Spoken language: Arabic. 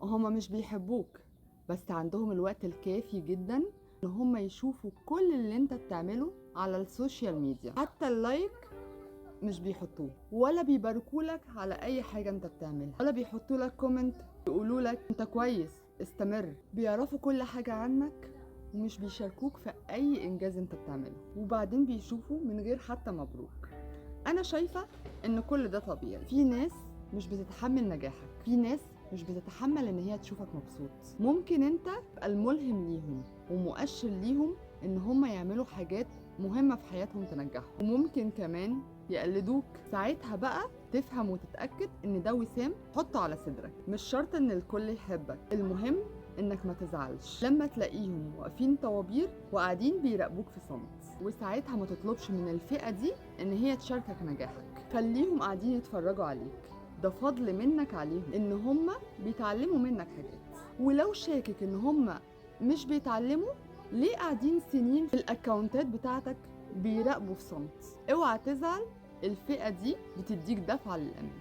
هما مش بيحبوك، بس عندهم الوقت الكافي جدا ان هما يشوفوا كل اللي انت بتعمله على السوشيال ميديا. حتى اللايك مش بيحطوه، ولا بيباركولك على اي حاجة انت بتعملها، ولا بيحطولك كومنت يقولولك انت كويس استمر. بيعرفوا كل حاجة عنك ومش بيشاركوك في اي انجاز انت بتعمله، وبعدين بيشوفوا من غير حتى مبروك. انا شايفة ان كل ده طبيعي. في ناس مش بتتحمل نجاحك، في ناس مش بتتحمل ان هي تشوفك مبسوط. ممكن انت تبقى الملهم ليهم ومؤشر ليهم ان هم يعملوا حاجات مهمة في حياتهم تنجحهم، وممكن كمان يقلدوك. ساعتها بقى تفهم وتتأكد ان ده وسام حطه على صدرك. مش شرط ان الكل يحبك، المهم انك ما تزعلش لما تلاقيهم واقفين طوابير وقاعدين بيراقبوك في صمت. وساعتها ما تطلبش من الفئة دي ان هي تشاركك نجاحك، خليهم قاعدين يتفرجوا عليك. ده فضل منك عليهم ان هم بيتعلموا منك حاجات. ولو شاكك ان هم مش بيتعلموا، ليه قاعدين سنين في الاكونتات بتاعتك بيراقبوا في صمت؟ اوعى تزعل، الفئة دي بتديك دفعة للأمام.